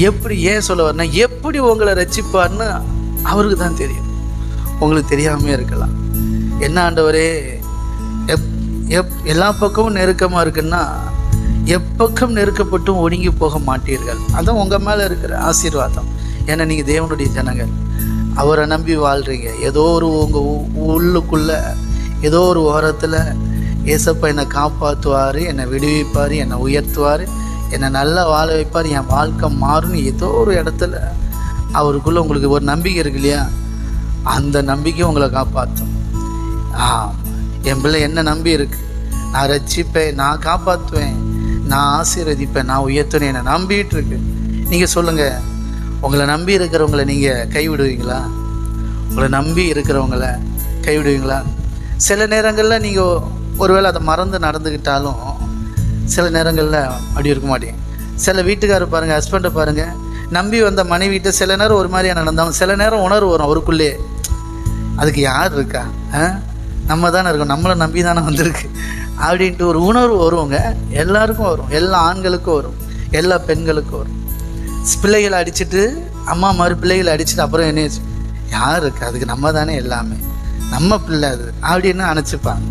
எப்படி ஏன் சொல்ல வரேன்னா, எப்படி உங்களை ரட்சிப்பார்னு அவருக்கு தான் தெரியும். உங்களுக்கு தெரியாமே இருக்கலாம். என்ன ஆண்டவரே, எல்லா பக்கமும் நெருக்கமாக இருக்குன்னா எப்பக்கம் நெருக்கப்பட்டும் ஒடுங்கி போக மாட்டீர்கள். அதான் உங்கள் மேலே இருக்கிற ஆசீர்வாதம். ஏன்னா நீங்கள் தேவனுடைய ஜனங்கள், அவரை நம்பி வாழ்கிறீங்க. ஏதோ ஒரு உங்கள் உள்ளுக்குள்ளே ஏதோ ஒரு ஓரத்தில் ஏசப்பா என்னை காப்பாற்றுவார், என்னை விடுவிப்பார், என்னை உயர்த்துவார், என்னை நல்லா வாழ வைப்பார், என் வாழ்க்கை மாறும்னு ஏதோ ஒரு இடத்துல அவருக்குள்ளே உங்களுக்கு ஒரு நம்பிக்கை இருக்கு இல்லையா? அந்த நம்பிக்கை உங்களை காப்பாற்றும். என் பிள்ளை என்ன நம்பி இருக்கு, நான் ரட்சிப்பேன், நான் காப்பாற்றுவேன், நான் ஆசீர்வதிப்பேன், நான் உயர்த்துவேன், என்னை நம்பிட்டு இருக்கு. நீங்கள் சொல்லுங்கள், உங்களை நம்பி இருக்கிறவங்கள நீங்கள் கைவிடுவீங்களா? உங்களை நம்பி இருக்கிறவங்கள கைவிடுவீங்களா? சில நேரங்களில் நீங்கள் ஒருவேளை அதை மறந்து நடந்துக்கிட்டாலும் சில நேரங்களில் அப்படி இருக்க மாட்டேங்க. சில வீட்டுக்காரர் பாருங்கள், ஹஸ்பண்டை பாருங்கள், நம்பி வந்த மனைவிட்ட சில நேரம் ஒரு மாதிரியாக நடந்தாலும் சில நேரம் உணர்வு வரும் அவருக்குள்ளே, அதுக்கு யார் இருக்கா, நம்ம தானே இருக்கோம், நம்மளை நம்பி தானே வந்திருக்கு அப்படின்ட்டு ஒரு உணர்வு வருவோங்க. எல்லாருக்கும் வரும், எல்லா ஆண்களுக்கும் வரும், எல்லா பெண்களுக்கும் வரும். பிள்ளைகளை அடிச்சுட்டு அம்மா மாதிரி பிள்ளைகளை அடிச்சுட்டு அப்புறம் என்ன யார் இருக்கு, அதுக்கு நம்ம தானே எல்லாமே, நம்ம பிள்ளை அது அப்படின்னு நினச்சிப்பாங்க.